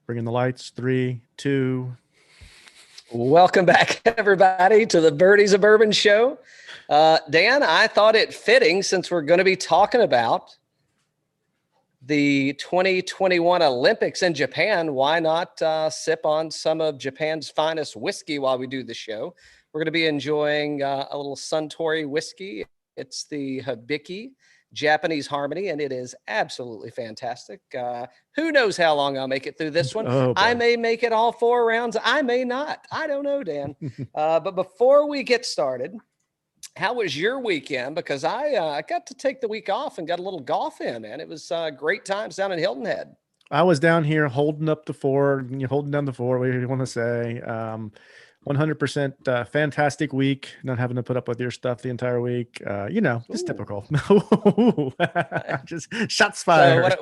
Bringing the lights. 3, 2. Welcome back, everybody, to the Birdies of Bourbon show. Dan, I thought it fitting, since we're going to be talking about the 2021 Olympics in Japan, why not sip on some of Japan's finest whiskey while we do the show? We're going to be enjoying a little Suntory whiskey. It's the Hibiki Japanese Harmony, and it is absolutely fantastic. Who knows how long I'll make it through this one? Oh, I may make it all 4 rounds. I may not. I don't know, Dan. But before we get started, how was your weekend? Because I got to take the week off and got a little golf in, man. It was great times down in Hilton Head. I was down here holding up the fort, holding down the fort. What do you want to say? 100% fantastic week. Not having to put up with your stuff the entire week. Just typical. Just shots fired.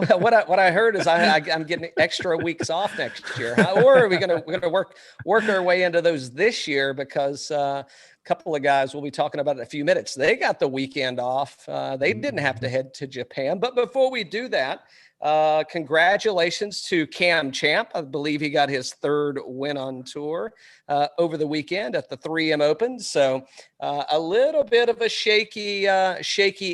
So what I heard is I'm getting extra weeks off next year. Or are we gonna work our way into those this year? Because couple of guys we'll be talking about in a few minutes, they got the weekend off. They didn't have to head to Japan. But before we do that, congratulations to Cam Champ. I believe he got his 3rd win on tour over the weekend at the 3M Open. So a little bit of a shaky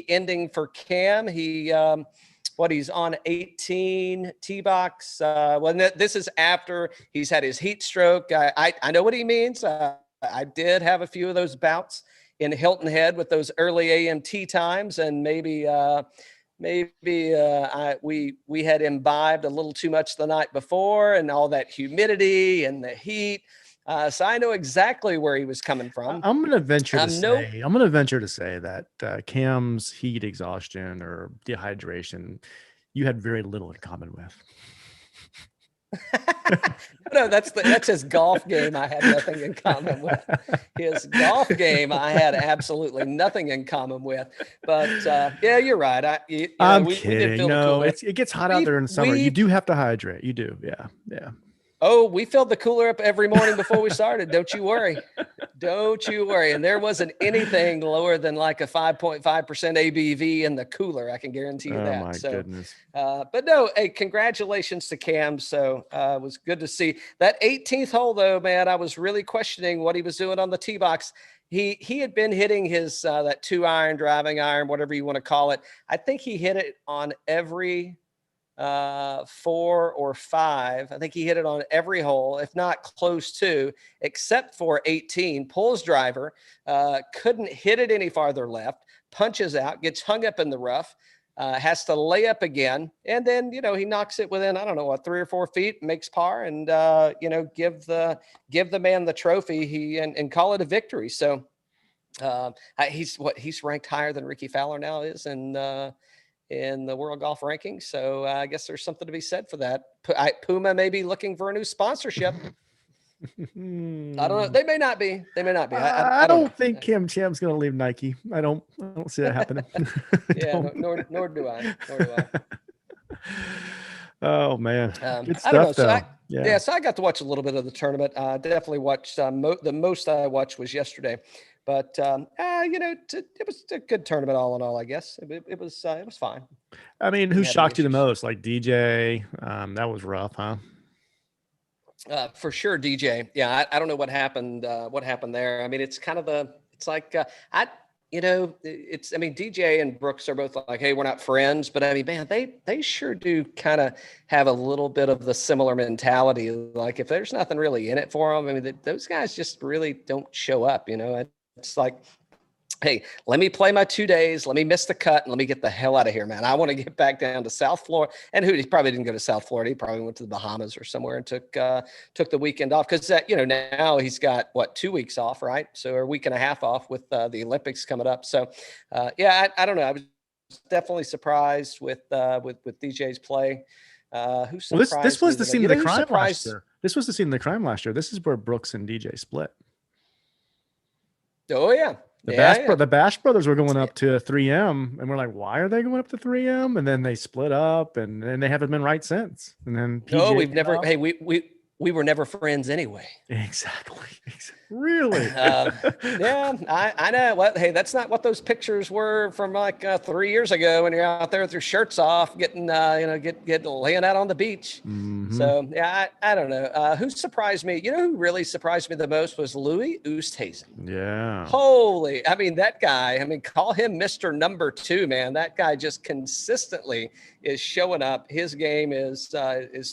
ending for Cam. He's on 18 tee box. This is after he's had his heat stroke. I know what he means. I did have a few of those bouts in Hilton Head with those early AM tee times, and maybe we had imbibed a little too much the night before, and all that humidity and the heat. So I know exactly where he was coming from. I'm going to venture to say that Cam's heat exhaustion or dehydration, you had very little in common with. No, that's his golf game. I had nothing in common with his golf game. I had absolutely nothing in common with. But yeah, you're right. I'm kidding. It gets hot out there in summer. You do have to hydrate. You do. Yeah. Oh, we filled the cooler up every morning before we started. Don't you worry. And there wasn't anything lower than like a 5.5% ABV in the cooler. I can guarantee you that. Oh, my goodness. But no, hey, congratulations to Cam. So it was good to see that 18th hole, though, man. I was really questioning what he was doing on the tee box. He had been hitting his that 2-iron, driving iron, whatever you want to call it. I think he hit it on every 4 or 5. I think he hit it on every hole, if not close to, except for 18. Pulls driver, couldn't hit it any farther left, punches out, gets hung up in the rough, has to lay up again, and then he knocks it within 3 or 4 feet, makes par, and give the man the trophy and call it a victory. So he's ranked higher than Ricky Fowler now is in the world golf rankings. So I guess there's something to be said for that. Puma may be looking for a new sponsorship. I don't know. They may not be. I don't think Cam Champ's going to leave Nike. I don't see that happening. Yeah, nor do I. Oh man, good stuff, I don't know. though. So I got to watch a little bit of the tournament. Definitely watched the most I watched was yesterday. But it was a good tournament all in all. I guess it was fine. I mean, who shocked you the most? Like DJ, that was rough, huh? For sure, DJ. Yeah, I don't know what happened. What happened there? I mean, it's kind of DJ and Brooks are both like, hey, we're not friends, but I mean, man, they sure do kind of have a little bit of the similar mentality. Like, if there's nothing really in it for them, I mean, those guys just really don't show up. It's like, hey, let me play my 2 days. Let me miss the cut and let me get the hell out of here, man. I want to get back down to South Florida. And he probably didn't go to South Florida. He probably went to the Bahamas or somewhere and took the weekend off. Because, now he's got, 2 weeks off, right? So a week and a half off with the Olympics coming up. So, I don't know. I was definitely surprised with DJ's play. This was the scene of the crime last year. This was the scene of the crime last year. This is where Brooks and DJ split. Oh, yeah. The Bash brothers were going up to 3M, and we're like, why are they going up to 3M? And then they split up, and they haven't been right since. And then PGA we've never. Hey, we we were never friends anyway. Exactly. Really? Yeah, I know. Well, hey, that's not what those pictures were from like 3 years ago when you're out there with your shirts off, getting get laying out on the beach. Mm-hmm. So yeah, I don't know. Who surprised me? You know who really surprised me the most was Louis Oosthuizen. Yeah. Holy, I mean, that guy, I mean, call him Mr. Number 2, man. That guy just consistently is showing up. His game is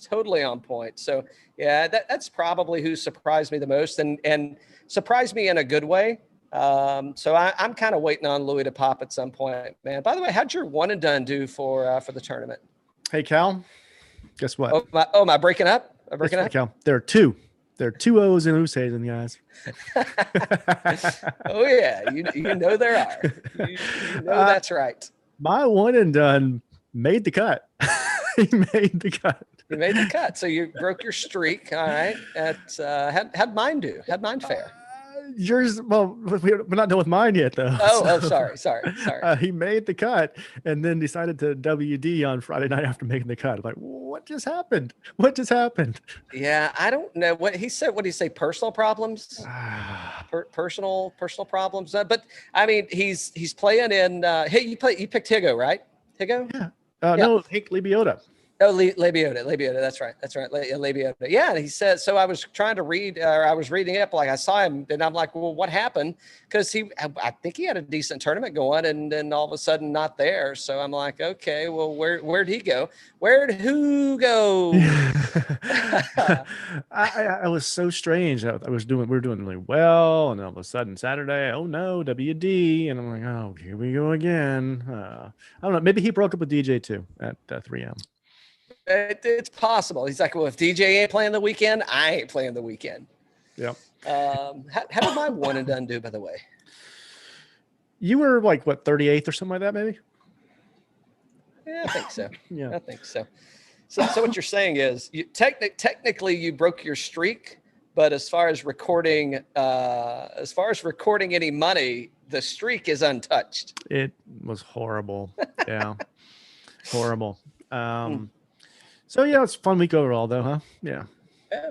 totally on point. So yeah, that's probably who surprised me the most and surprised me in a good way. So I'm kind of waiting on Louis to pop at some point, man. By the way, how'd your one and done do for the tournament? Hey, Cal, guess what? Am I breaking up? Am I breaking up? Cal, there are two O's in Oosthuizen, guys. Oh yeah, you know there are. You know that's right. My one and done made the cut. He made the cut. You made the cut, so you broke your streak. All right. How'd mine do? How'd mine fare? Yours, well, we're not done with mine yet, though. Sorry. He made the cut and then decided to WD on Friday night after making the cut. I'm like, what just happened? Yeah, I don't know what he said. What did he say? Personal problems? Personal problems. But I mean, he's playing in. Hey, you picked Higo, right? Higo? Yeah. No, Hank Lebiota. Oh, Lebiota. That's right. Lebiota. Yeah. And he said, so I was trying to read, or I was reading up, like I saw him and I'm like, well, what happened? Because I think he had a decent tournament going and then all of a sudden not there. So I'm like, okay, well, where'd he go? Where'd who go? I was so strange. we were doing really well. And all of a sudden Saturday, oh no, WD. And I'm like, oh, here we go again. I don't know. Maybe he broke up with DJ too at 3M. It's possible. He's like, well, if DJ ain't playing the weekend, I ain't playing the weekend. Yep. How did my one and done do, by the way? You were like, what, 38th or something like that, maybe? Yeah, I think so. Yeah, I think so. So what you're saying is, you technically you broke your streak, but as far as recording any money, the streak is untouched. It was horrible. Yeah, horrible. So yeah, it's a fun week overall, though, huh? Yeah. Yeah.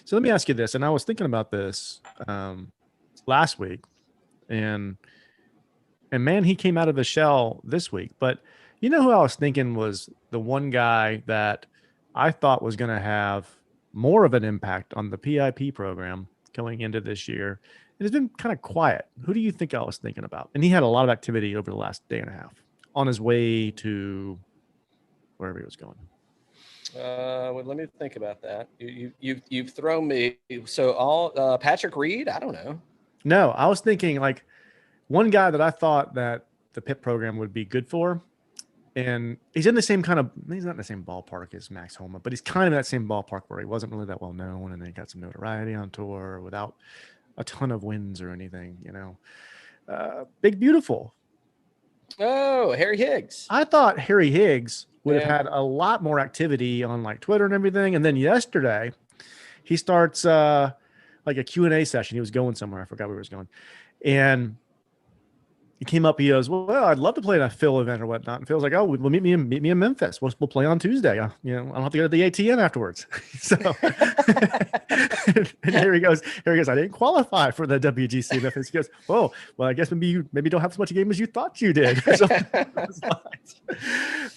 So let me ask you this, and I was thinking about this last week, and man, he came out of the shell this week. But you know who I was thinking was the one guy that I thought was going to have more of an impact on the PIP program going into this year? It has been kind of quiet. Who do you think I was thinking about? And he had a lot of activity over the last day and a half on his way to wherever he was going. Well, let me think about that. You've thrown me. So Patrick Reed? I don't know. No, I was thinking like one guy that I thought that the PIP program would be good for, and he's in the same kind of. He's not in the same ballpark as Max Homa, but he's kind of in that same ballpark where he wasn't really that well known, and then he got some notoriety on tour without a ton of wins or anything. Big Beautiful. Oh, Harry Higgs. I thought Harry Higgs would have had a lot more activity on like Twitter and everything. And then yesterday he starts like a Q&A session. He was going somewhere. I forgot where he was going. And he came up, he goes, well, I'd love to play in a Phil event or whatnot. And Phil's like, oh, well, meet me in Memphis. We'll play on Tuesday. I don't have to go to the ATM afterwards. So, and here he goes, I didn't qualify for the WGC Memphis. He goes, oh, well, I guess maybe you don't have as much game as you thought you did.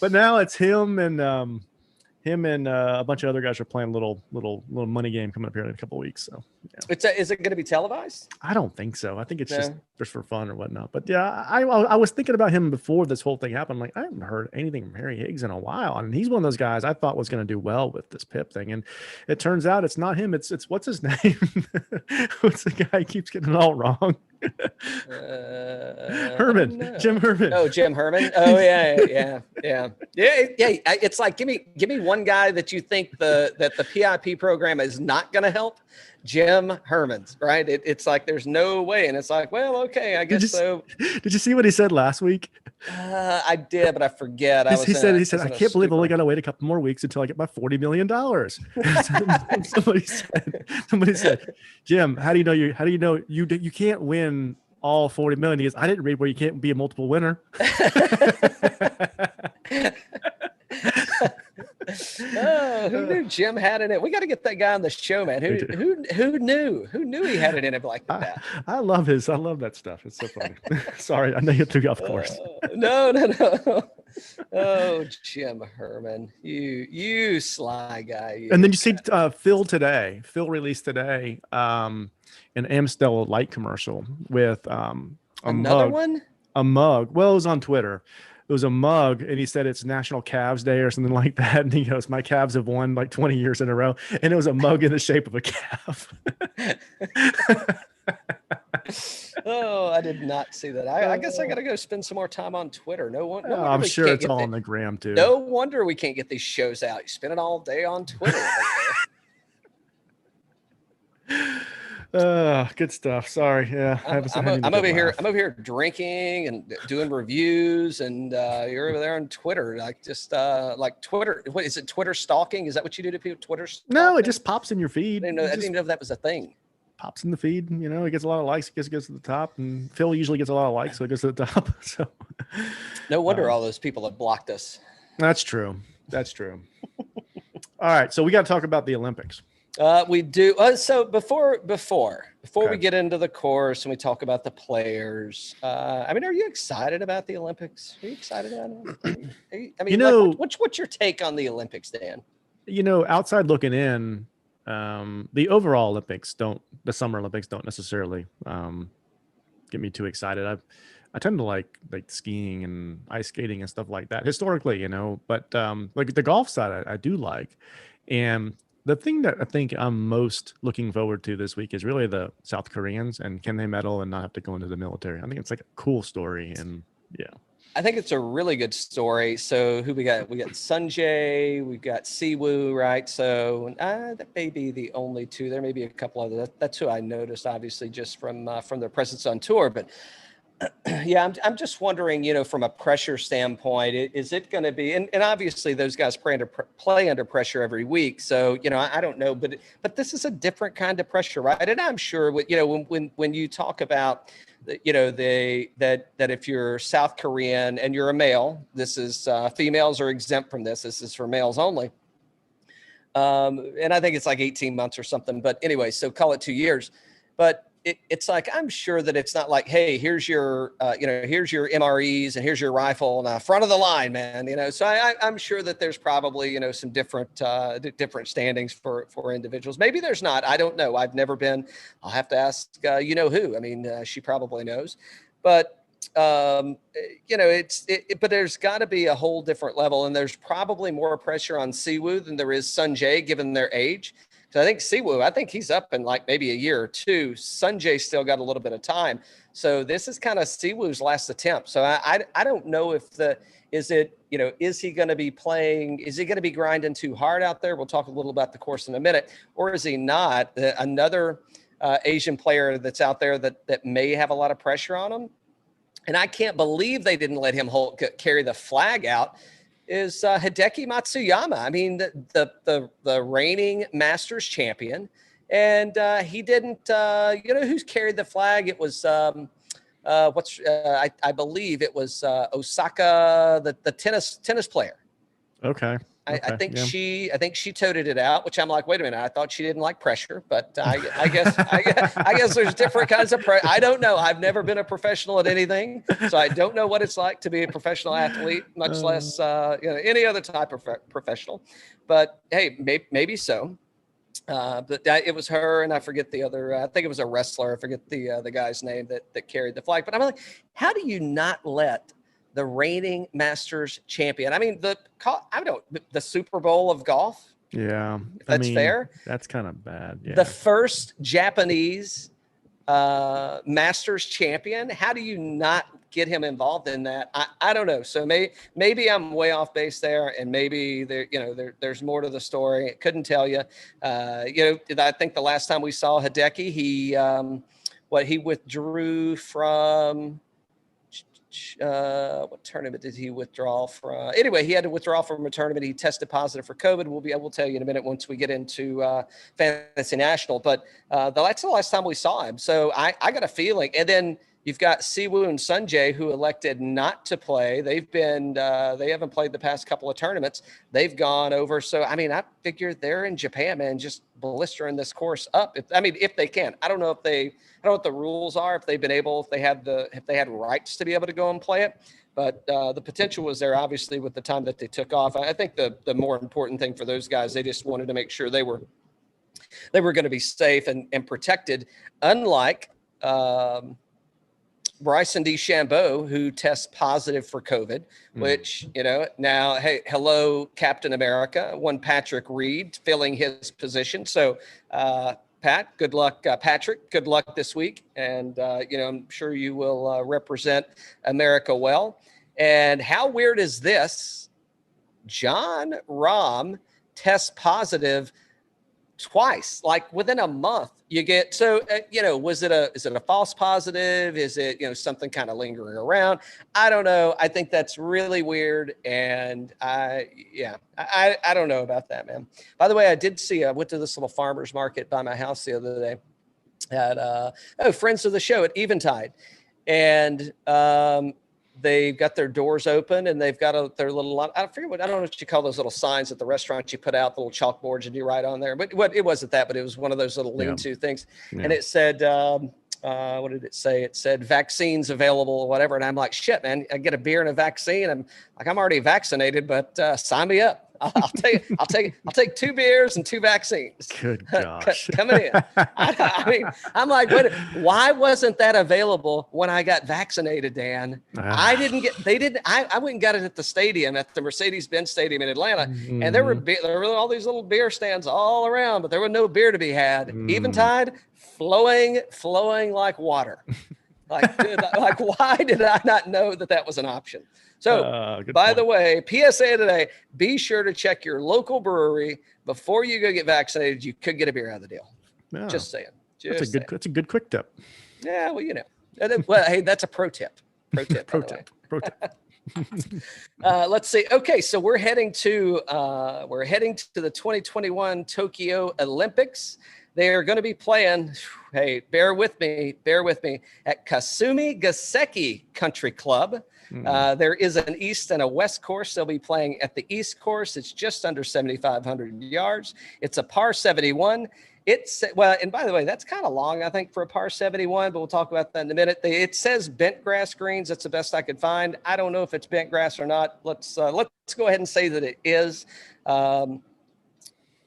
But now it's him and a bunch of other guys are playing a little money game coming up here in a couple of weeks. So yeah. Is it going to be televised? I don't think so. I think it's just for fun or whatnot. But yeah, I was thinking about him before this whole thing happened. Like I haven't heard anything from Harry Higgs in a while, and he's one of those guys I thought was going to do well with this PIP thing. And it turns out it's not him. It's what's his name? What's the guy who keeps getting it all wrong? Herman, Jim Herman. Oh, Jim Herman. Oh yeah. It's like give me one guy that you think that the PIP program is not going to help. Jim Herman's, right? It's like there's no way, and it's like, well, okay, I guess so. Did you see what he said last week? I did, but I forget. He said, I can't believe I only got to wait a couple more weeks until I get my $40 million. Somebody said, Jim, how do you know you can't win all 40 million? He goes, I didn't read where you can't be a multiple winner. Oh, who knew Jim had it in? We got to get that guy on the show, man. Who knew he had it in him like that? I love that stuff. It's so funny. Sorry, I know you threw you off course. No. Oh, Jim Herman, you sly guy. And then you see Phil today. Phil released today an Amstel Light commercial with another one. A mug. Well, it was on Twitter. It was a mug, and he said it's National Calves Day or something like that. And he goes, "My calves have won like 20 years in a row." And it was a mug in the shape of a calf. Oh, I did not see that. I guess I got to go spend some more time on Twitter. No one. No I'm sure it's all on the gram too. No wonder we can't get these shows out. You spend it all day on Twitter. Good stuff. Sorry. Yeah. I'm over here drinking and doing reviews, and you're over there on Twitter, like Twitter. What is it? Twitter stalking? Is that what you do to people? Twitter stalking? No, it just pops in your feed. I didn't know if that was a thing. Pops in the feed. It gets a lot of likes. It goes to the top, and Phil usually gets a lot of likes, so it goes to the top. So no wonder all those people have blocked us. That's true. All right, so we got to talk about the Olympics. We do. So before we get into the course and we talk about the players, are you excited about the Olympics? Are you excited about it? What's your take on the Olympics, Dan? Outside looking in, the overall Olympics the Summer Olympics don't necessarily get me too excited. I tend to like skiing and ice skating and stuff like that historically, but like the golf side, I do like. And the thing that I think I'm most looking forward to this week is really the South Koreans, and can they medal and not have to go into the military? I think it's like a cool story, and yeah. I think it's a really good story. So who we got? We got Sunjay, we've got Siwoo, right? So that may be the only two. There may be a couple others. That's who I noticed, obviously, just from their presence on tour. But yeah, I'm just wondering, from a pressure standpoint, is it going to be? And obviously, those guys play under pressure every week. So I don't know, but this is a different kind of pressure, right? And I'm sure when you talk about that if you're South Korean and you're a male, this is females are exempt from this. This is for males only. And I think it's like 18 months or something. But anyway, so call it 2 years. But it's like, I'm sure that it's not like, hey, here's your MREs and here's your rifle and front of the line, man. So I'm sure that there's probably, some different standings for individuals. Maybe there's not. I don't know. I've never been. I'll have to ask, who. She probably knows. But, but there's got to be a whole different level. And there's probably more pressure on Siwoo than there is Sunjay, given their age. So I think Siwoo, he's up in like maybe a year or two. Sunjay still got a little bit of time. So this is kind of Siwoo's last attempt. So I don't know if is he going to be playing? Is he going to be grinding too hard out there? We'll talk a little about the course in a minute. Or is he not? Another Asian player that's out there that may have a lot of pressure on him. And I can't believe they didn't let him carry the flag out. Is Hideki Matsuyama. The reigning Masters champion. And he didn't, who's carried the flag? It was, I believe it was Osaka, the tennis player. Okay. I think she toted it out, which I'm like, wait a minute. I thought she didn't like pressure, but I guess there's different kinds of pressure. I don't know. I've never been a professional at anything, so I don't know what it's like to be a professional athlete, much less any other type of professional. But hey, maybe so. But it was her, and I forget the other. I think it was a wrestler. I forget the guy's name that carried the flag. But I'm like, how do you not let the reigning Masters champion? The Super Bowl of golf. Yeah, if that's fair. That's kind of bad. Yeah. The first Japanese Masters champion. How do you not get him involved in that? I don't know. So maybe I'm way off base there, and maybe there's more to the story. Couldn't tell you. I think the last time we saw Hideki, he withdrew from. What tournament did he withdraw from? Anyway, he had to withdraw from a tournament. He tested positive for COVID. We'll tell you in a minute once we get into Fantasy National. But that's the last time we saw him. So I got a feeling. And then You've got Siwoo and Sunjae, who elected not to play. They've been they haven't played the past couple of tournaments. They've gone over. So I mean, I figure they're in Japan, man, just blistering this course up. If they can. I don't know what the rules are. If they had rights to be able to go and play it. But the potential was there, obviously, with the time that they took off. I think the more important thing for those guys, they just wanted to make sure they were going to be safe and protected, unlike Bryson DeChambeau, who tests positive for COVID, which, now, hey, hello, Captain America, one Patrick Reed filling his position. So, Pat, good luck, Patrick. Good luck this week. And, I'm sure you will represent America well. And how weird is this? Jon Rahm tests positive twice, like within a month. You get is it a false positive? Is it something kind of lingering around? I don't know. I think that's really weird, and I don't know about that, man. By the way, I went to this little farmer's market by my house the other day at friends of the show at Eventide, and they've got their doors open, and they've got their little, I don't know what you call those little signs at the restaurant you put out, the little chalkboards, and you write on there. But it wasn't that, but it was one of those little lean-to things. Yeah. And it said, what did it say? It said vaccines available or whatever. And I'm like, shit, man, I get a beer and a vaccine. I'm already vaccinated, but sign me up. I'll take 2 beers and 2 vaccines. Good gosh. Coming in. I mean, I'm like, why wasn't that available when I got vaccinated, Dan? I went and got it at the stadium, at the Mercedes-Benz Stadium in Atlanta. And there were all these little beer stands all around, but there was no beer to be had. Eventide, flowing like water. Like, why did I not know that was an option? So, by the way, PSA today, be sure to check your local brewery before you go get vaccinated. You could get a beer out of the deal. Oh, just saying. That's a good quick tip. Yeah, well, well, hey, that's a pro tip. Pro tip. Let's see. Okay, so we're heading to the 2021 Tokyo Olympics. They are going to be playing, hey, bear with me, at Kasumigaseki Country Club. There is an east and a west course. They'll be playing at the east course. It's just under 7,500 yards. It's a par 71. And by the way, that's kind of long, I think, for a par 71, but we'll talk about that in a minute. It says bent grass greens. That's the best I could find. I don't know if it's bent grass or not. Let's go ahead and say that it is.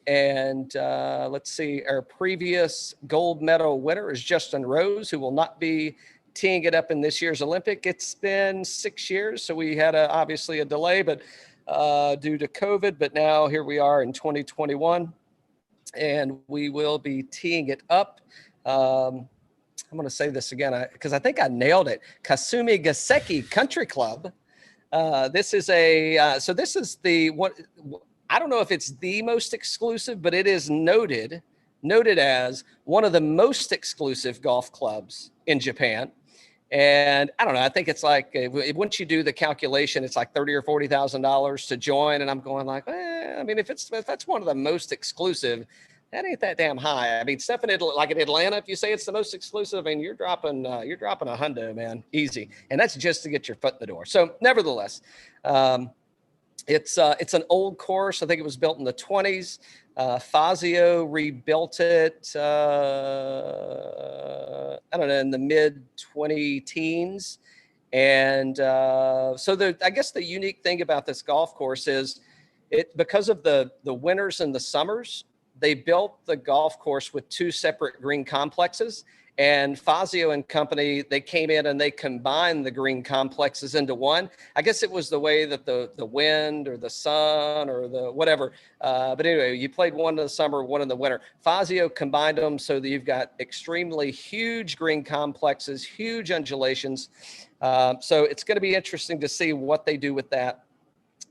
Let's see, our previous gold medal winner is Justin Rose, who will not be teeing it up in this year's Olympic. It's been 6 years, so we had obviously a delay, but due to COVID, but now here we are in 2021, and we will be teeing it up. I'm going to say this again because I think I nailed it. Kasumigaseki Country Club. This is the what. I don't know if it's the most exclusive, but it is noted as one of the most exclusive golf clubs in Japan. And I don't know, I think it's like, once you do the calculation, it's like $30,000 or $40,000 to join. And I'm going like, if that's one of the most exclusive, that ain't that damn high. I mean, stuff like in Atlanta, if you say it's the most exclusive, I mean, you're dropping a hundo, man, easy. And that's just to get your foot in the door. So nevertheless, it's an old course. I think it was built in the 20s. Fazio rebuilt it, in the mid 2010s. And so I guess the unique thing about this golf course is because of the winters and the summers, they built the golf course with 2 separate green complexes. And Fazio and company, they came in and they combined the green complexes into one. I guess it was the way that the wind or the sun or the whatever. But anyway, you played one in the summer, one in the winter. Fazio combined them so that you've got extremely huge green complexes, huge undulations. So it's going to be interesting to see what they do with that.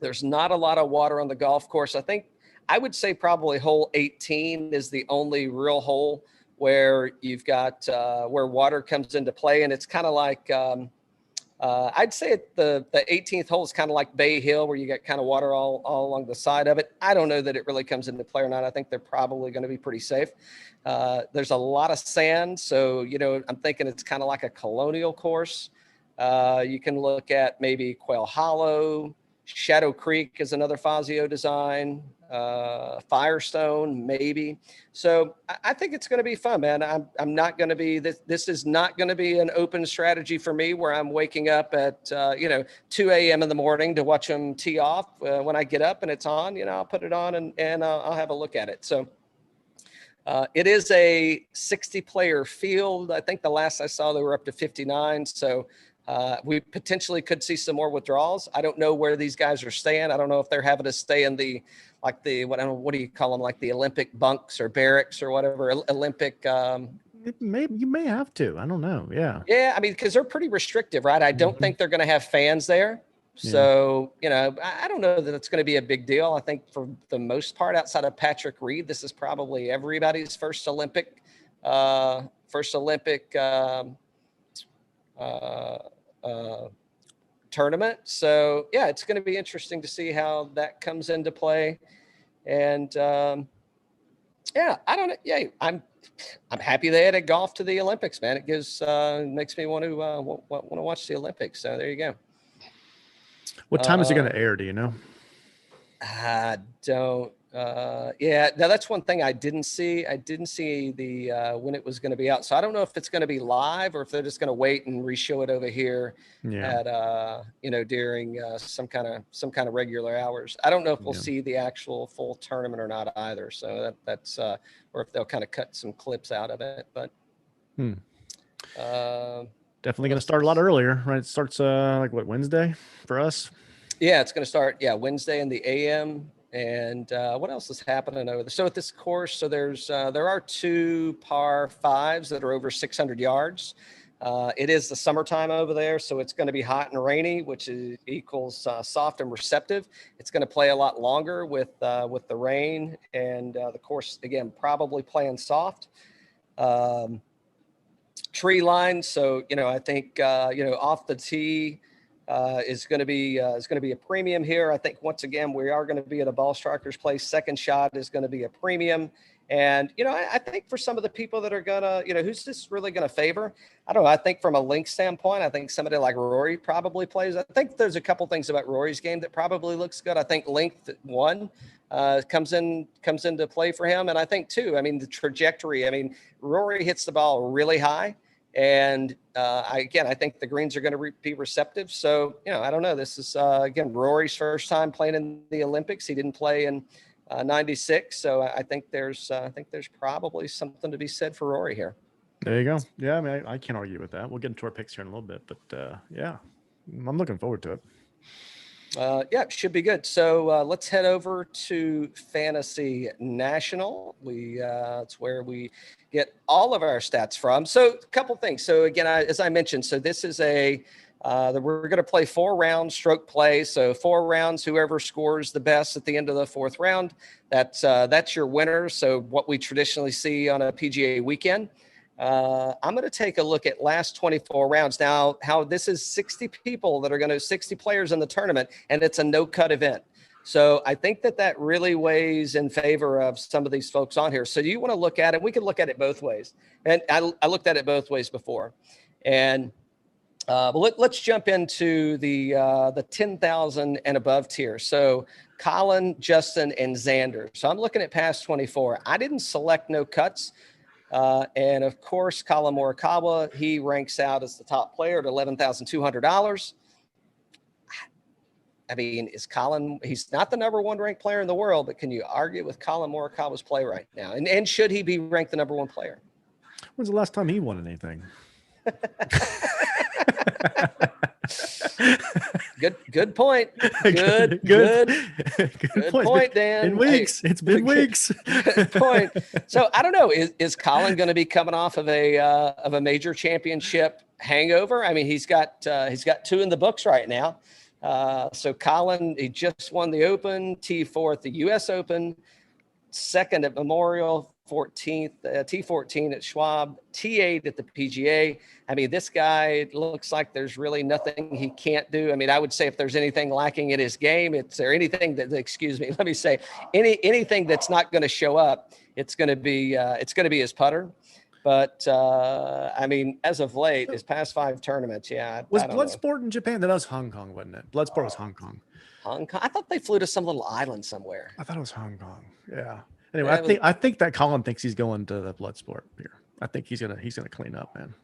There's not a lot of water on the golf course. I would say probably hole 18 is the only real hole where you've got where water comes into play. And it's kind of like I'd say the 18th hole is kind of like Bay Hill, where you get kind of water all along the side of it. I don't know that it really comes into play or not. I think they're probably going to be pretty safe. There's a lot of sand, so I'm thinking it's kind of like a colonial course. You can look at maybe Quail Hollow. Shadow Creek is another Fazio design. Firestone, maybe. So I think it's going to be fun, man. I'm not going to be this is not going to be an open strategy for me where I'm waking up at 2 a.m. in the morning to watch them tee off. When I get up and it's on, I'll put it on and I'll have a look at it. So it is a 60-player field. I think the last I saw they were up to 59. So we potentially could see some more withdrawals. I don't know where these guys are staying. I don't know if they're having to stay in what do you call them? Like the Olympic bunks or barracks or whatever, Olympic. You may have to. I don't know. Yeah. Yeah. I mean, because they're pretty restrictive, right? I don't think they're going to have fans there. So, I don't know that it's going to be a big deal. I think for the most part, outside of Patrick Reed, this is probably everybody's first Olympic tournament. So yeah, it's going to be interesting to see how that comes into play. And I don't know. Yeah, I'm happy they added golf to the Olympics, man. It makes me want to watch the Olympics. So there you go. What time is it going to air? Do you know? I don't. Yeah, now that's one thing I didn't see. I didn't see the when it was going to be out. So I don't know if it's going to be live or if they're just going to wait and re-show it over here at during some kind of regular hours. I don't know if we'll see the actual full tournament or not either. So that's or if they'll kind of cut some clips out of it. But definitely going to start a lot earlier, right? It starts Wednesday for us. Yeah, it's going to start Wednesday in the AM. And what else is happening over there? So at this course, so there are 2 par 5s that are over 600 yards. It is the summertime over there, so it's going to be hot and rainy, which equals soft and receptive. It's going to play a lot longer with the rain, and the course again probably playing soft. Tree line, so I think off the tee. Is going to be a premium here. I think once again we are going to be at a ball striker's place. Second shot is going to be a premium, and I think for some of the people that are gonna, who's this really going to favor? I don't know. I think from a length standpoint, I think somebody like Rory probably plays. I think there's a couple things about Rory's game that probably looks good. I think length comes into play for him, and I think too. I mean the trajectory. I mean Rory hits the ball really high. And I think the greens are going to be receptive. So, I don't know. This is, again, Rory's first time playing in the Olympics. He didn't play in 96. So I think there's probably something to be said for Rory here. There you go. Yeah, I mean, I can't argue with that. We'll get into our picks here in a little bit. But, yeah, I'm looking forward to it. Yeah, it should be good. So let's head over to Fantasy National. It's where we get all of our stats from. So a couple things. So again, as I mentioned, so this is we're going to play 4 rounds stroke play. So 4 rounds, whoever scores the best at the end of the 4th round, that's your winner. So what we traditionally see on a PGA weekend. I'm going to take a look at last 24 rounds. Now, how this is 60 people that are 60 players in the tournament, and it's a no-cut event. So I think that really weighs in favor of some of these folks on here. So you want to look at it. We could look at it both ways. And I looked at it both ways before. And let's jump into the 10,000 and above tier. So Collin, Justin, and Xander. So I'm looking at past 24. I didn't select no cuts. And of course, Collin Morikawa, he ranks out as the top player at $11,200. I mean, he's not the number 1 ranked player in the world, but can you argue with Collin Morikawa's play right now? And should he be ranked the number 1 player? When's the last time he won anything? Good point. Good point, Dan. In weeks. It's been weeks. Good point. So I don't know. Is Collin going to be coming off of a major championship hangover? I mean, he's got 2 in the books right now. So Collin, he just won the Open, T4 at the U.S. Open, 2nd at Memorial, 14th, T14 at Schwab, T8 at the PGA. I mean, this guy looks like there's really nothing he can't do. I mean, I would say if there's anything lacking in his game, anything that's not going to show up, it's going to be his putter. But I mean, as of late, his past 5 tournaments, was Bloodsport in Japan? That was Hong Kong, wasn't it? Bloodsport was Hong Kong. Hong Kong. I thought they flew to some little island somewhere. I thought it was Hong Kong. Yeah. Anyway, I think that Collin thinks he's going to the Bloodsport here. I think he's gonna clean up, man.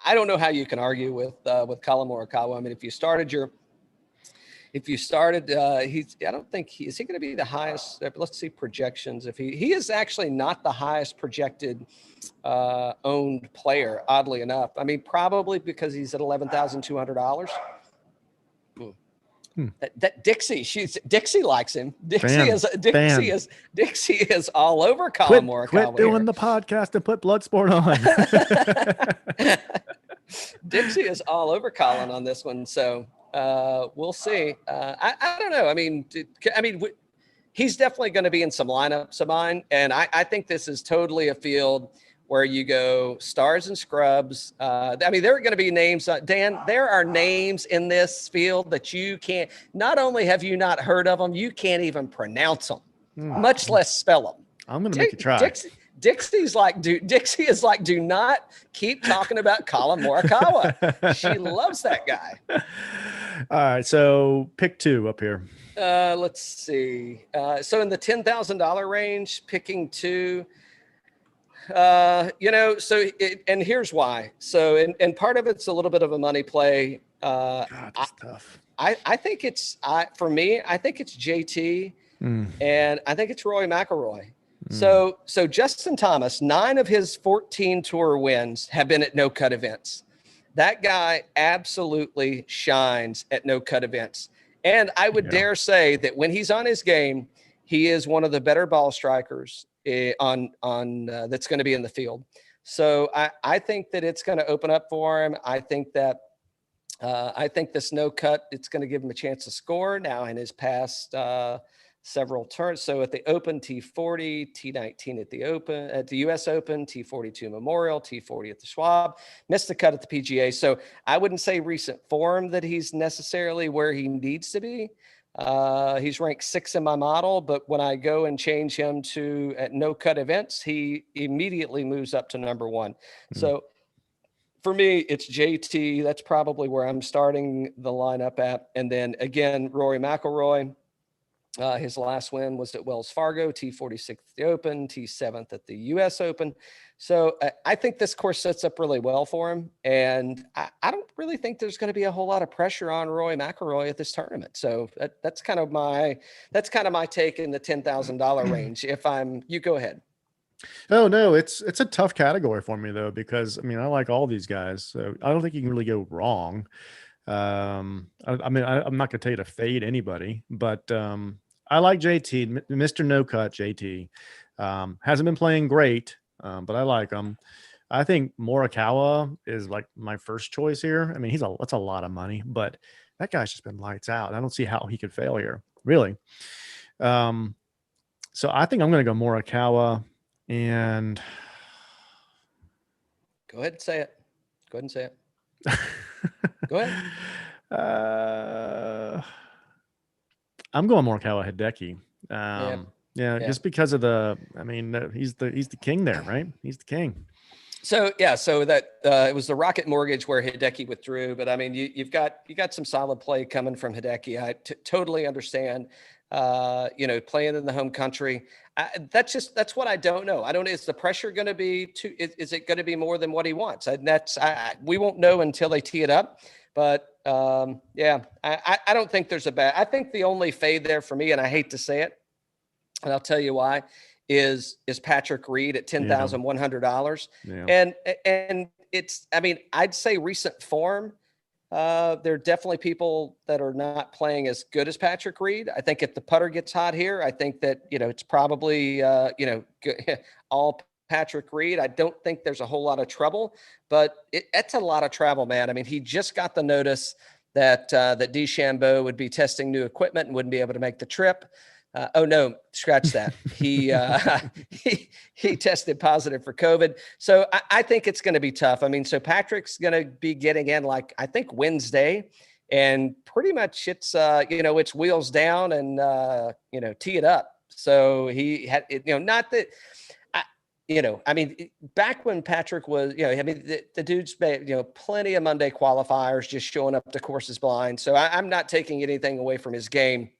I don't know how you can argue with Collin Morikawa. I mean, I don't think is he going to be the highest? Let's see projections. If he is actually not the highest projected owned player, oddly enough. I mean, probably because he's at $11,200. That Dixie likes him. Dixie is all over Collin Morikawa. Quit doing the podcast and put Bloodsport on. Dixie is all over Collin on this one, so we'll see. I don't know. I mean, he's definitely going to be in some lineups of mine, and I think this is totally a field where you go stars and scrubs. I mean, there are going to be names, Dan, there are names in this field that you can't, not only have you not heard of them, you can't even pronounce them, much less spell them. I'm going to make you try. Dixie is like, do not keep talking about Collin Morikawa. She loves that guy. All right. So pick 2 up here. Let's see. So in the $10,000 range, picking 2, and here's why. So, and part of it's a little bit of a money play. God, that's tough. I think it's JT and I think it's Rory McIlroy. So Justin Thomas, 9 of his 14 tour wins have been at no-cut events. That guy absolutely shines at no-cut events. And I would dare say that when he's on his game, he is one of the better ball strikers on that's going to be in the field. So I think that it's going to open up for him. I think this no-cut, it's going to give him a chance to score now in his past several turns. So at the Open, T40, T19 at the Open, at the US Open, T42 Memorial, T40 at the Schwab, missed the cut at the PGA. So I wouldn't say recent form that he's necessarily where he needs to be. He's ranked 6 in my model, but when I go and change him to at no cut events, he immediately moves up to number 1. So for me, it's JT. That's probably where I'm starting the lineup at. And then again, Rory McIlroy. His last win was at Wells Fargo, T46 at the Open, T7th at the US Open. So I think this course sets up really well for him. And I don't really think there's going to be a whole lot of pressure on Rory McIlroy at this tournament. So that's kind of my take in the $10,000 range. You go ahead. Oh no, it's a tough category for me though, because I mean, I like all these guys. So I don't think you can really go wrong. I'm not going to tell you to fade anybody, but I like JT, Mr. No Cut JT. Hasn't been playing great, but I like him. I think Morikawa is like my first choice here. I mean, that's a lot of money, but that guy's just been lights out. I don't see how he could fail here, really. So I think I'm going to go Morikawa and go ahead and say it. Go ahead. I'm going Morikawa Hideki. Just because of he's the king there, right? He's the king. So that it was the Rocket Mortgage where Hideki withdrew, but I mean, you got some solid play coming from Hideki. I totally understand. Playing in the home country. That's what I don't know. Is the pressure going to be is it going to be more than what he wants? And we won't know until they tee it up. But I don't think there's I think the only fade there for me, and I hate to say it, and I'll tell you why, is Patrick Reed at $10,100. Yeah. And it's, I mean, I'd say recent form. There are definitely people that are not playing as good as Patrick Reed. I think if the putter gets hot here, I think that, it's probably, all Patrick Reed. I don't think there's a whole lot of trouble, but it's a lot of travel, man. I mean, he just got the notice that DeChambeau would be testing new equipment and wouldn't be able to make the trip. Oh no, scratch that. He he tested positive for COVID. So I think it's going to be tough. I mean, so Patrick's going to be getting in like, I think Wednesday, and pretty much it's it's wheels down and tee it up. So he had not that. I mean, back when Patrick was, the dude's made, plenty of Monday qualifiers, just showing up to courses blind. So I'm not taking anything away from his game.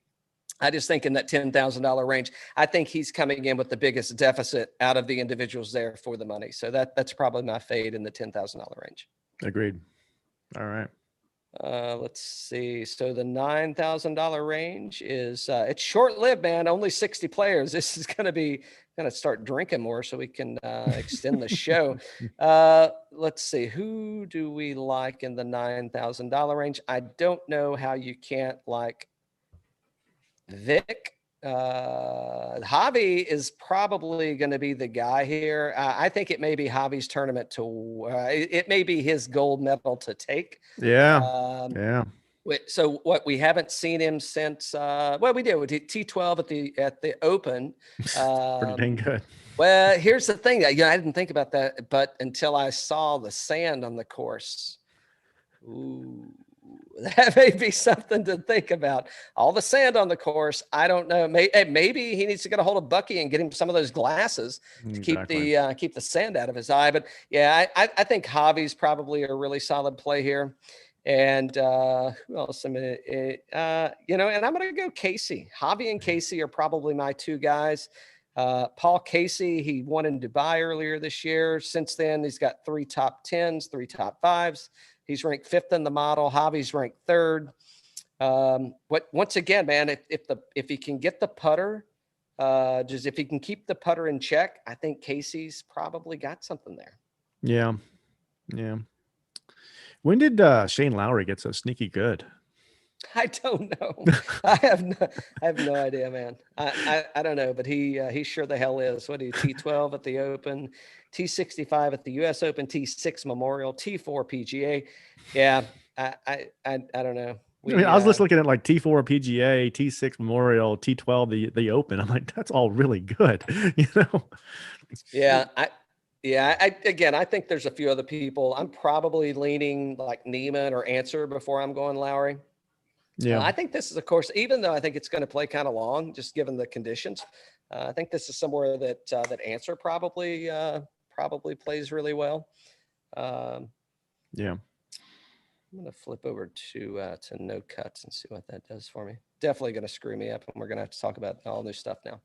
I just think in that $10,000 range, I think he's coming in with the biggest deficit out of the individuals there for the money. So that's probably my fade in the $10,000 range. Agreed. All right. Let's see. So the $9,000 range is it's short-lived, man. Only 60 players. This is going to start drinking more so we can extend the show. Let's see. Who do we like in the $9,000 range? I don't know how you can't like Vic. Javi is probably going to be the guy here. I think it may be Javi's tournament it may be his gold medal to take. Yeah. So what, we haven't seen him since we did with T12 at the Open. Pretty dang good. Well, here's the thing. I didn't think about that, but until I saw the sand on the course. Ooh. That may be something to think about. All the sand on the course. I don't know. Maybe he needs to get a hold of Bucky and get him some of those glasses to keep the sand out of his eye. But yeah, I think Javi's probably a really solid play here. And who else? And I'm going to go Casey. Javi and Casey are probably my two guys. Paul Casey, he won in Dubai earlier this year. Since then, he's got 3 top 10s, 3 top 5s. He's ranked 5th in the model. Javi's ranked 3rd. Once again, man, if he can get the putter, just if he can keep the putter in check, I think Casey's probably got something there. Yeah. When did Shane Lowry get so sneaky good? I don't know. I have no idea, man. I don't know, but he sure the hell is. What do you T12 at the Open, T65 at the US Open, T6 Memorial, T4 PGA. Yeah, I don't know. I was just looking at like T4 PGA, T6 Memorial, T12 the Open. I'm like, that's all really good, Yeah, I think there's a few other people. I'm probably leaning like Neiman or Answer before I'm going Lowry. Yeah, I think this is, of course, even though I think it's going to play kind of long, just given the conditions. I think this is somewhere that Answer probably plays really well. Yeah, I'm going to flip over to no cuts and see what that does for me. Definitely going to screw me up, and we're going to have to talk about all new stuff now.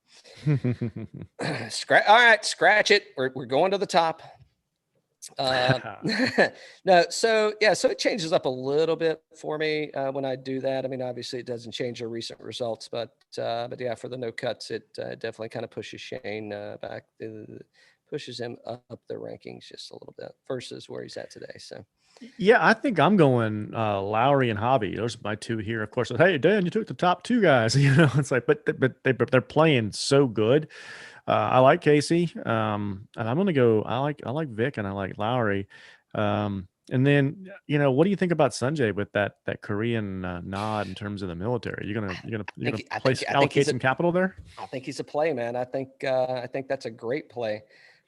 All right, scratch it. We're going to the top. No, so it changes up a little bit for me when I do that. I mean, obviously it doesn't change the recent results, but yeah, for the no cuts, it definitely kind of pushes Shane back, pushes him up the rankings just a little bit versus where he's at today. So yeah, I think I'm going Lowry and Javi. Those are my two here. Of course, hey Dan, you took the top 2 guys. It's like, but they're playing so good. I like Casey, and I'm going to go. I like Vic, and I like Lowry. And then what do you think about Sanjay with that Korean nod in terms of the military? You're gonna allocate some capital there? I think he's a play, man. I think that's a great play.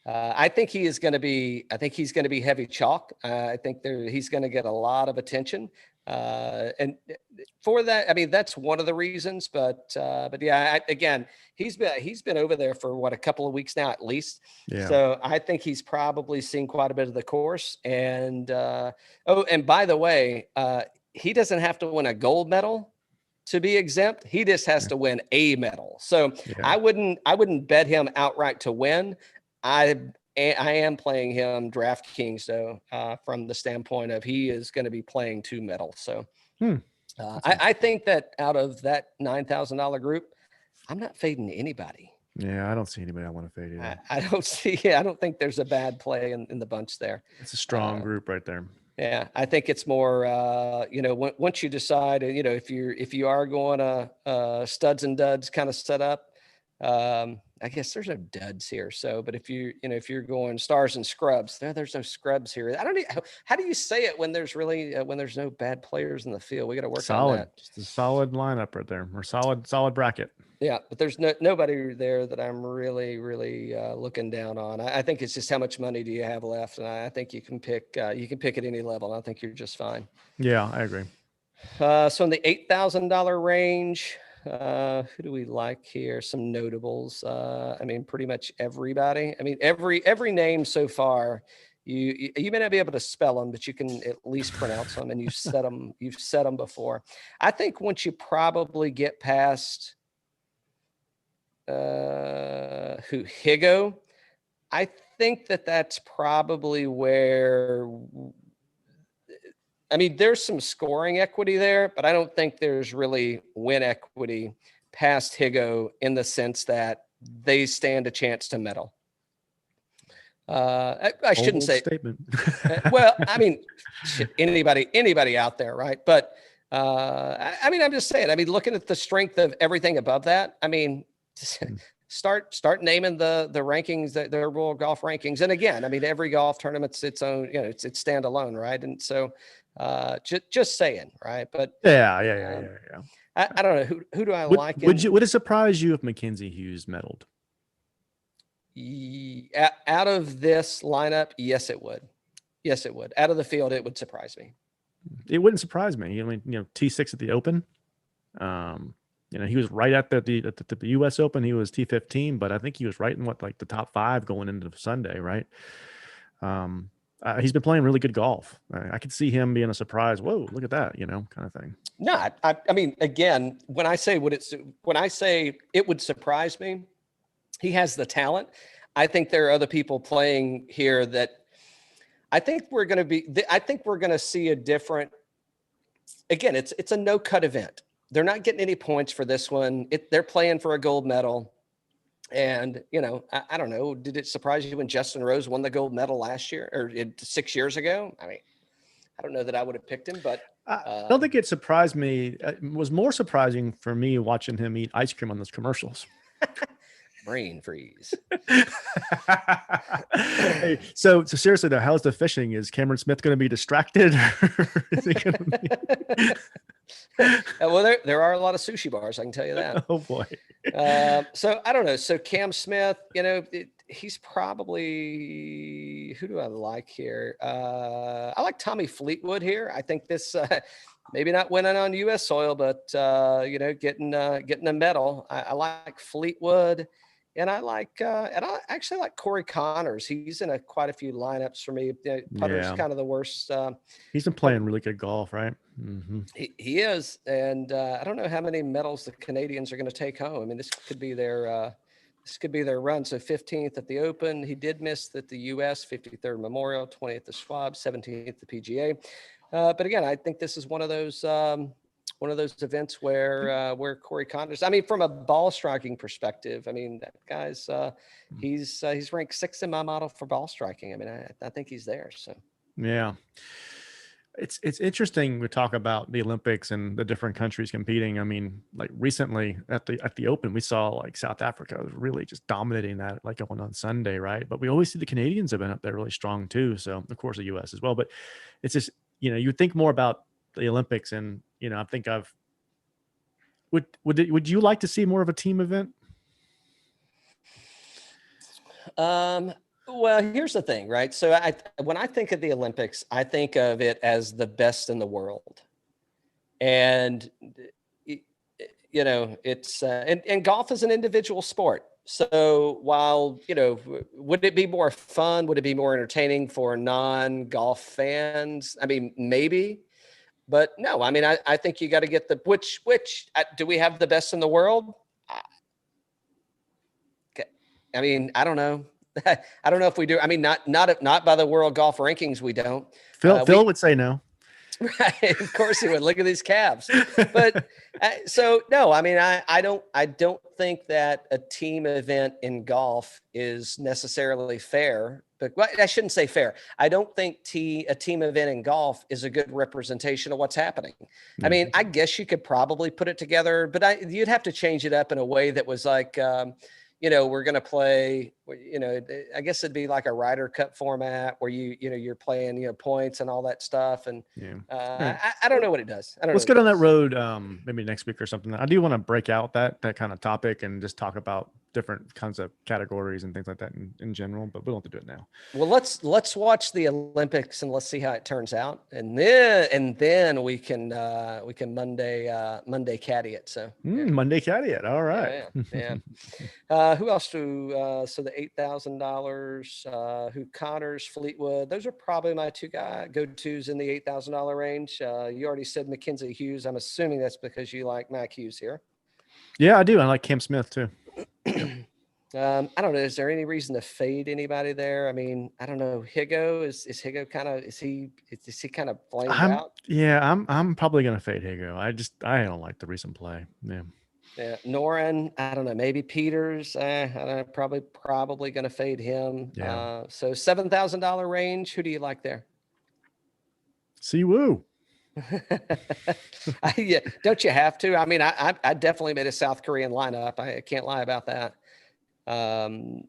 I think he is going to be. I think he's going to be heavy chalk. I think he's going to get a lot of attention. And for that, I mean, that's one of the reasons, but yeah, again, he's been over there for a couple of weeks now, at least. Yeah. So I think he's probably seen quite a bit of the course. And, and by the way, he doesn't have to win a gold medal to be exempt. He just has to win a medal. So I wouldn't bet him outright to win. I am playing him DraftKings, though, from the standpoint of he is going to be playing 2 medals. So I think that out of that $9,000 group, I'm not fading anybody. Yeah, I don't see anybody I want to fade either. I don't think there's a bad play in the bunch there. It's a strong group right there. Yeah, I think it's more, once you decide, if you are going studs and duds kind of set up, I guess there's no duds here. So, but if if you're going stars and scrubs, there's no scrubs here. I don't know. How do you say it when there's really, when there's no bad players in the field? We got to work on that. Just a solid lineup right there, or solid bracket. Yeah, but there's nobody there that I'm really, really looking down on. I think it's just how much money do you have left, and I think you can pick at any level. And I think you're just fine. Yeah, I agree. So in the $8,000 range, who do we like here? Some notables. I mean, pretty much everybody. I mean, every name so far. You may not be able to spell them, but you can at least pronounce them, and you've said them before. I think once you probably get past Higo, I think that's probably where, I mean, there's some scoring equity there, but I don't think there's really win equity past Higo in the sense that they stand a chance to medal. I shouldn't say statement. Well, I mean, anybody out there, right? But I mean, I'm just saying. I mean, looking at the strength of everything above that, I mean, start naming the rankings, the World Golf rankings. And again, I mean, every golf tournament's its own, it's standalone, right? And so, just saying, right? But yeah. I don't know who do I like. Would it surprise you if Mackenzie Hughes medaled? Out of this lineup, yes, it would. Yes, it would. Out of the field, it would surprise me. It wouldn't surprise me. I mean, T6 at the Open. He was right at the U.S. Open. He was T15, but I think he was right in the top 5 going into Sunday, right? He's been playing really good golf. I could see him being a surprise. Whoa, look at that, kind of thing. No, I mean, again, when I say it would surprise me, he has the talent. I think there are other people playing here that I think we're going to see a different. Again, it's a no cut event. They're not getting any points for this one. They're playing for a gold medal. And, I don't know, did it surprise you when Justin Rose won the gold medal last year or 6 years ago? I mean, I don't know that I would have picked him, but I don't think it surprised me. It was more surprising for me watching him eat ice cream on those commercials. Brain freeze. Hey, so seriously though, how's the fishing? Is Cameron Smith going to be distracted? Is he going to be... Well, there are a lot of sushi bars, I can tell you that. Oh boy. So I don't know. So Cam Smith, he's probably, who do I like here? I like Tommy Fleetwood here. I think this, maybe not winning on U.S. soil, but getting a medal. I like Fleetwood. And I actually like Corey Connors. He's in quite a few lineups for me. Putter's kind of the worst. He's been playing really good golf, right? Mm-hmm. He is. And I don't know how many medals the Canadians are going to take home. I mean, this could be their run. So 15th at the Open. He did miss at the U.S., 53rd Memorial, 20th the Schwab, 17th the PGA. But again, I think this is one of those events where Corey Connors, I mean, from a ball striking perspective, I mean, that guy's he's ranked 6th in my model for ball striking. I mean, I think he's there. So yeah, it's interesting. We talk about the Olympics and the different countries competing. I mean, like recently at the Open, we saw South Africa was really just dominating that, on Sunday, right? But we always see the Canadians have been up there really strong too. So of course the U.S. as well. But it's just you think more about the Olympics, and I think would you like to see more of a team event? Well, here's the thing, right? So when I think of the Olympics, I think of it as the best in the world, and it's and golf is an individual sport. So while would it be more fun? Would it be more entertaining for non-golf fans? I mean, maybe. But no, I mean, I think you got to get which do we have the best in the world? I mean, I don't know. I don't know if we do. I mean, not by the world golf rankings. We don't. Phil would say no. Right. Of course he would. Look at these calves. But so no, I mean, I don't think that a team event in golf is necessarily fair. But I shouldn't say fair. I don't think a team event in golf is a good representation of what's happening. I mean, I guess you could probably put it together, but you'd have to change it up in a way that was we're going to play, I guess it'd be like a Ryder Cup format where you're playing, points and all that stuff. And Right. I don't know what it does. Let's get on that road maybe next week or something. I do want to break out that kind of topic and just talk about different kinds of categories and things like that in general, but we don't have to do it now. Well, let's watch the Olympics and let's see how it turns out, and then we can Monday caddy it. So Monday caddy it. All right. Yeah. Who else so the $8,000? Who Connors, Fleetwood? Those are probably my two go-tos in the $8,000 range. You already said Mackenzie Hughes. I'm assuming that's because you like Mac Hughes here. Yeah, I do. I like Cam Smith too. I don't know. Is there any reason to fade anybody there? I mean, I don't know. Higo is Higo kind of is he kind of flamed out? Yeah, I'm probably gonna fade Higo. I don't like the recent play. Yeah. Yeah, Noren, I don't know. Maybe Peters. I don't know, probably gonna fade him. Yeah. So $7,000 range. Who do you like there? Siwoo. Yeah, don't you have to? I mean, I definitely made a South Korean lineup. I can't lie about that.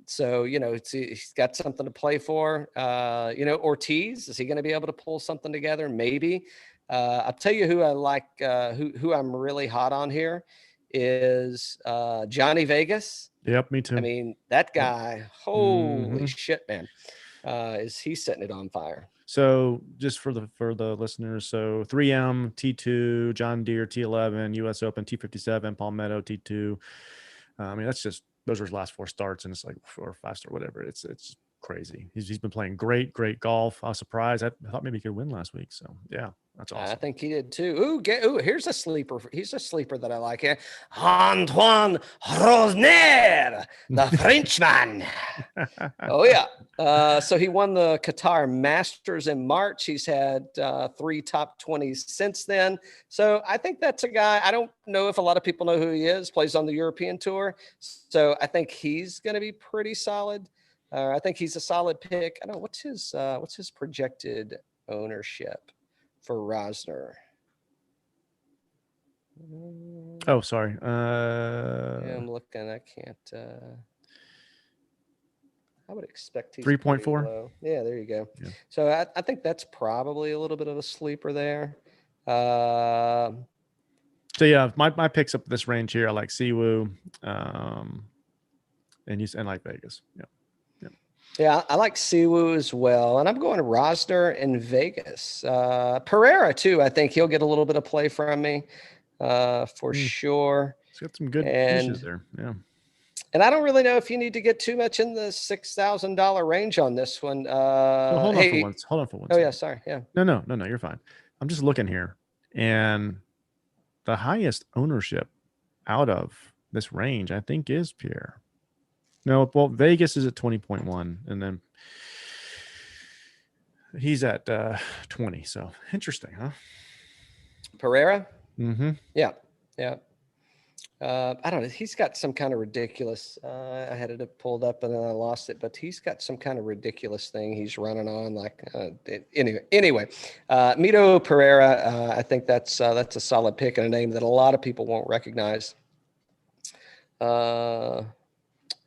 So he's got something to play for. Ortiz, is he going to be able to pull something together? Maybe. I'll tell you who I like. Who I'm really hot on here is Johnny Vegas. Yep, me too. I mean, that guy. Holy shit, man! Is he setting it on fire? So just for the listeners, so 3M, T2, John Deere, T11, US Open, T57, Palmetto, T2. I mean, those are his last 4 starts, and it's like 4 or 5 star, whatever. It's crazy. He's been playing great golf. I was surprised. I thought maybe he could win last week. So yeah, that's awesome. I think he did too. Here's a sleeper. He's a sleeper that I like here. Antoine Rosner, the Frenchman. Oh yeah. So he won the Qatar Masters in March. He's had 3 top 20s since then. So I think that's a guy. I don't know if a lot of people know who he is. Plays on the European Tour. So I think he's going to be pretty solid. I think he's a solid pick. I don't know what's his projected ownership for Rosner. Oh, sorry. Yeah, I'm looking. I can't. I would expect he's 3.4. Yeah, there you go. Yeah. So I think that's probably a little bit of a sleeper there. So yeah, my picks up this range here. I like Siwoo, and like Vegas. Yeah. Yeah, I like Siwoo as well. And I'm going to Rosner and Vegas. Pereira, too. I think he'll get a little bit of play from me for sure. He's got some good finishes there. Yeah. And I don't really know if you need to get too much in the $6,000 range on this one. Hold on for once. Oh, second. yeah. Sorry. Yeah. No. You're fine. I'm just looking here. And the highest ownership out of this range, I think, is Pierre. No, well, Vegas is at 20.1, and then he's at 20. So interesting, huh? Pereira? Mm-hmm. Yeah. I don't know. He's got some kind of ridiculous. I had it pulled up and then I lost it, but he's got some kind of ridiculous thing he's running on. Anyway, Mito Pereira. I think that's a solid pick and a name that a lot of people won't recognize.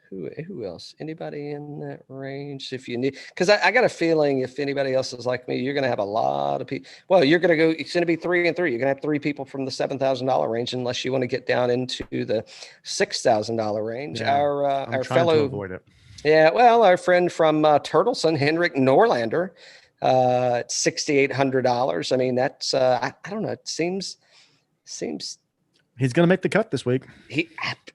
Who else? Anybody in that range? If you need, because I got a feeling if anybody else is like me, you're going to have a lot of people. Well, you're going to go. It's going to be 3 and 3. You're going to have 3 people from the $7,000 range, unless you want to get down into the $6,000 range. Yeah, our fellow to avoid it. Yeah, well, our friend from Turtleson, Henrik Norlander, $6,800. I mean, that's I don't know. It seems. He's going to make the cut this week.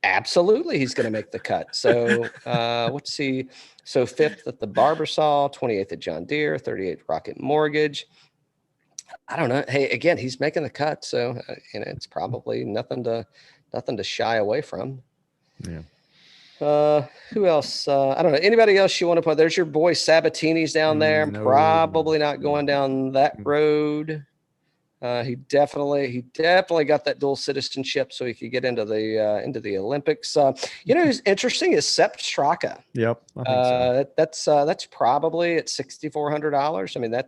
Absolutely, he's going to make the cut. So let's see. So 5th at the Barbasol, 28th at John Deere, 38th Rocket Mortgage. I don't know. Hey, again, he's making the cut, so it's probably nothing to shy away from. Yeah. Who else? I don't know. Anybody else you want to put? There's your boy Sabatini's down there. No. Probably not going down that road. He definitely got that dual citizenship, so he could get into the Olympics. Who's interesting is Sepp Straka. Yep, I think so. That's probably at $6,400. I mean, I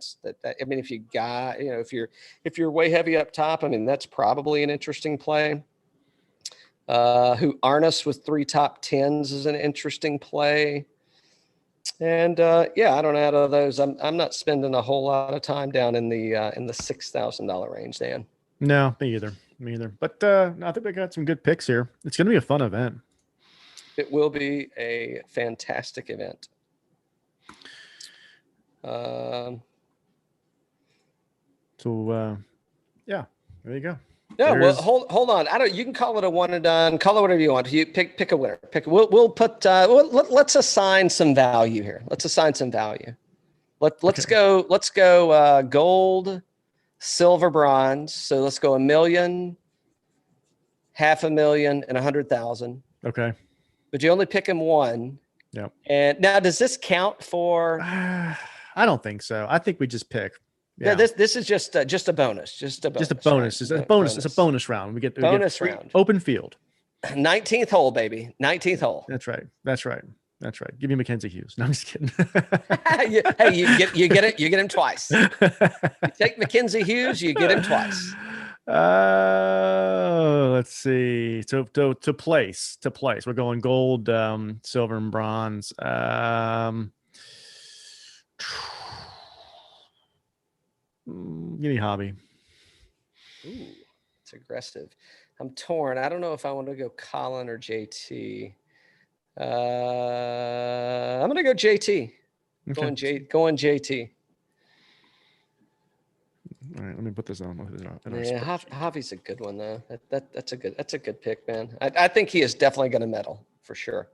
mean, if you got, if you're way heavy up top, I mean, that's probably an interesting play. Who Arnis with 3 top 10s is an interesting play. And yeah, I don't know, out of those, I'm not spending a whole lot of time down in the $6,000 range, Dan. No, me either. But no, I think we got some good picks here. It's going to be a fun event. It will be a fantastic event. Yeah, there you go. Yeah, well, hold on. You can call it a one and done. Call it whatever you want. You pick a winner. We'll put. Let's assign some value here. Let's go gold, silver, bronze. So let's go 1 million, 500,000, and 100,000. Okay. But you only pick him one. Yep. And now, does this count for? I don't think so. I think we just pick. Yeah, this is just a bonus. Just a bonus. Right? It's a bonus. It's a bonus round. We get round. Open field. 19th hole, baby. 19th hole. That's right. Give me Mackenzie Hughes. No, I'm just kidding. Hey, you get it. You get him twice. You take Mackenzie Hughes, you get him twice. Let's see. To place. We're going gold, silver, and bronze. Give me hobby. Ooh, it's aggressive. I'm torn. I don't know if I want to go Collin or JT. I'm going to go JT. Okay. Going JT. All right, let me put this on. Yeah, Javi's a good one though. That's a good pick, man. I think he is definitely going to medal for sure.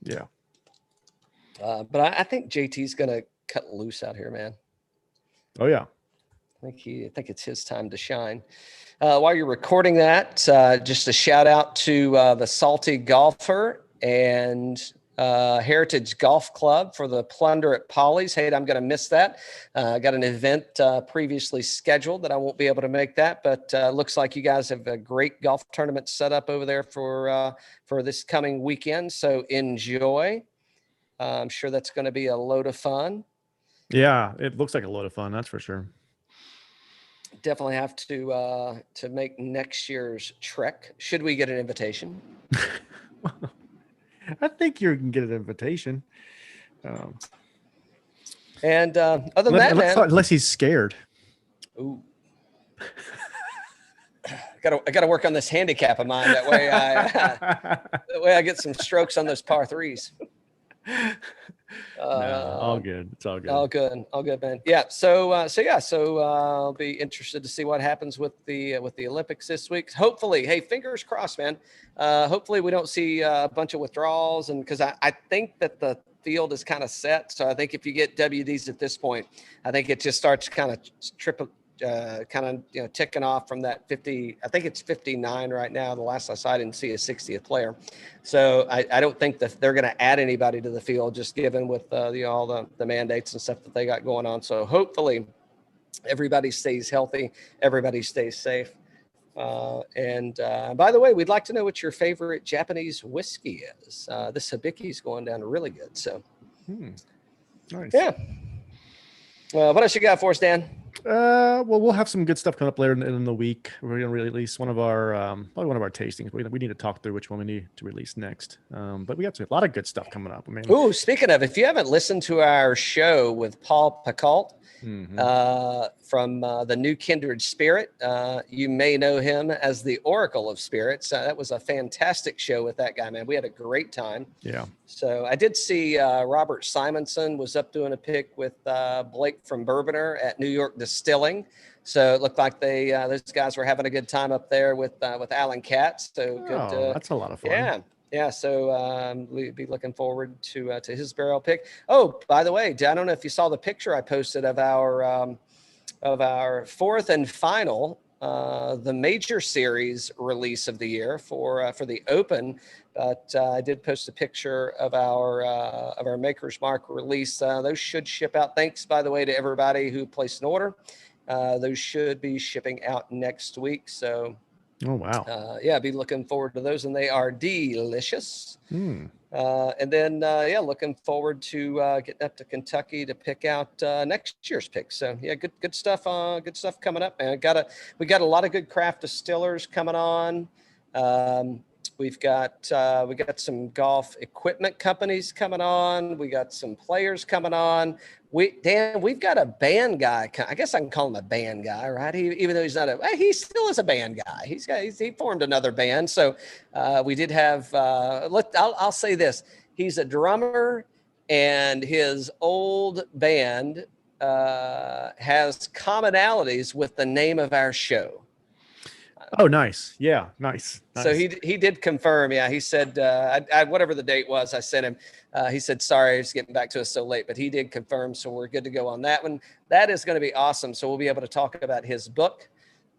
Yeah. But I think JT's going to cut loose out here, man. Oh yeah. I think it's his time to shine. While you're recording that, just a shout out to the Salty Golfer and Heritage Golf Club for the plunder at Polly's. Hey, I'm going to miss that. I got an event previously scheduled that I won't be able to make that, but looks like you guys have a great golf tournament set up over there for this coming weekend. So enjoy. I'm sure that's going to be a load of fun. Yeah, it looks like a load of fun. That's for sure. Definitely have to make next year's trek. Should we get an invitation? I think you can get an invitation. And other than that, man, unless he's scared. Ooh. I gotta work on this handicap of mine. That way I get some strokes on those par threes. No, all good. It's all good. All good, man. Yeah. So I'll be interested to see what happens with the Olympics this week. Hopefully, hey, fingers crossed, man. Hopefully we don't see a bunch of withdrawals, and because I think that the field is kind of set. So I think if you get WDs at this point, I think it just starts kind of ticking off from that 50. I think it's 59 right now. The last I saw, I didn't see a 60th player. So I don't think that they're going to add anybody to the field, just given with all the mandates and stuff that they got going on. So hopefully everybody stays healthy, everybody stays safe. And by the way, we'd like to know what your favorite Japanese whiskey is. This Hibiki is going down really good. So nice. Yeah. What else you got for us, Dan? Well, we'll have some good stuff coming up later in the week. We're going to release one of our probably one of our tastings. We need to talk through which one we need to release next. But we got a lot of good stuff coming up. I mean, ooh, speaking of, if you haven't listened to our show with Paul Pacult from the New Kindred Spirit, you may know him as the Oracle of Spirits. That was a fantastic show with that guy, man. We had a great time. Yeah. So I did see Robert Simonson was up doing a pick with Blake from Bourboner at New York Distilling. So it looked like those guys were having a good time up there with Alan Katz. So good. That's a lot of fun. Yeah. So we'd be looking forward to his barrel pick. Oh, by the way, I don't know if you saw the picture I posted of our fourth and final the major series release of the year for the Open. But I did post a picture of our Maker's Mark release. Those should ship out. Thanks, by the way, to everybody who placed an order. Those should be shipping out next week. So, oh wow, be looking forward to those, and they are delicious. And then looking forward to getting up to Kentucky to pick out next year's picks. So good stuff. Good stuff coming up, man. We got a lot of good craft distillers coming on. We got some golf equipment companies coming on. We got some players coming on. Dan, we've got a band guy. I guess I can call him a band guy, right? Even though he's not he still is a band guy. He formed another band. So we did have. I'll say this: he's a drummer, and his old band has commonalities with the name of our show. Oh, nice. Yeah, nice. So he did confirm. Yeah, he said, whatever the date was, I sent him. He said, sorry, he's getting back to us so late, but he did confirm. So we're good to go on that one. That is going to be awesome. So we'll be able to talk about his book.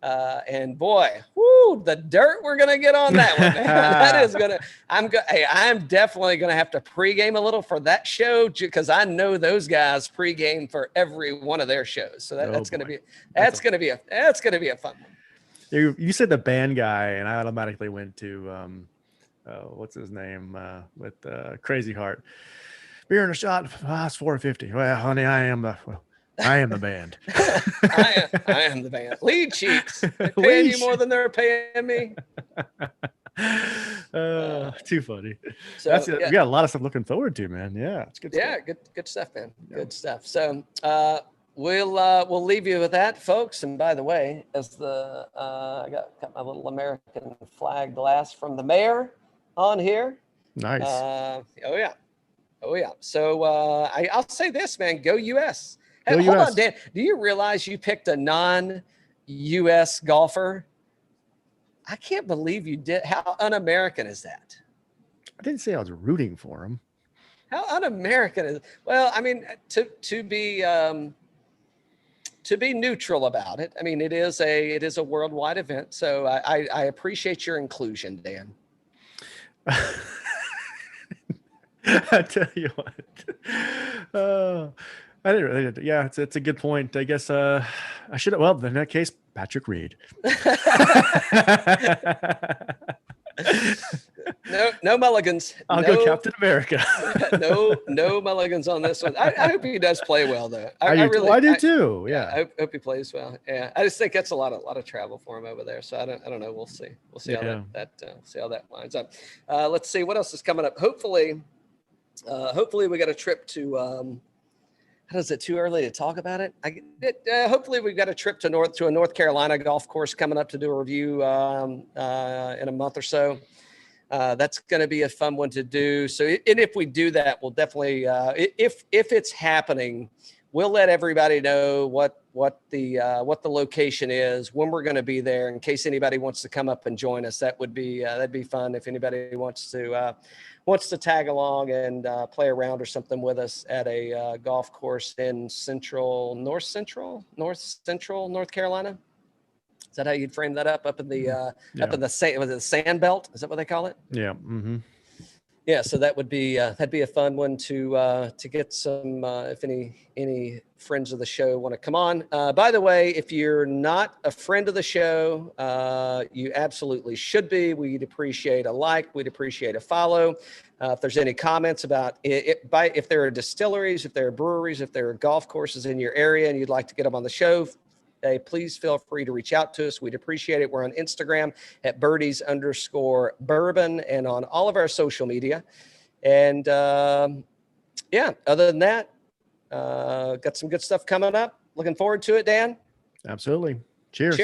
And boy, the dirt we're going to get on that one. Man. That is going to, I'm definitely going to have to pregame a little for that show because I know those guys pregame for every one of their shows. So that's going to be a fun one. You said the band guy, and I automatically went to what's his name with Crazy Heart. Beer and a shot. It's $4.50. Well, honey, I am the band. I am the band. Lead cheeks. They're paying you more than they're paying me. Too funny. So we got a lot of stuff looking forward to, man. Yeah, it's good. Yeah, stuff. good stuff, man. Yeah. Good stuff. So we'll leave you with that, folks. And by the way, as I got my little American flag glass from the mayor on here. Nice. Oh yeah. So I'll say this, man. Go US. Hey, Go hold US. on, Dan. Do you realize you picked a non-US golfer? I can't believe you did. How un-American is that? I didn't say I was rooting for him. How un-American is? Well, I mean, to be neutral about it. I mean, it is a worldwide event, so I appreciate your inclusion, Dan. I tell you what, I didn't really. Yeah, it's a good point. I guess I should have. Well, in that case, Patrick Reed. No mulligans. I'll go Captain America. no mulligans on this one. I hope he does play well, though. I do too. Yeah. I hope he plays well. Yeah. I just think that's a lot of travel for him over there. So I don't know. We'll see. We'll see how that lines up. Let's see what else is coming up. Hopefully we got a trip to. Is it too early to talk about it? Hopefully we've got a trip to a North Carolina golf course coming up to do a review in a month or so. That's going to be a fun one to do. So, and if we do that, we'll definitely, if it's happening, we'll let everybody know what the location is, when we're going to be there, in case anybody wants to come up and join us. that'd be fun if anybody wants to tag along and play around or something with us at a golf course in North Central North Carolina. Is that how you'd frame that up in the up in the sand belt? Is that what they call it? Yeah. Mm-hmm. Yeah. So that'd be a fun one to get some if any friends of the show want to come on. By the way, if you're not a friend of the show, you absolutely should be. We'd appreciate a like. We'd appreciate a follow. If there's any comments about if there are distilleries, if there are breweries, if there are golf courses in your area and you'd like to get them on the show, please feel free to reach out to us. We'd appreciate it. We're on Instagram at birdies_bourbon and on all of our social media. And other than that, got some good stuff coming up. Looking forward to it, Dan. Absolutely. Cheers.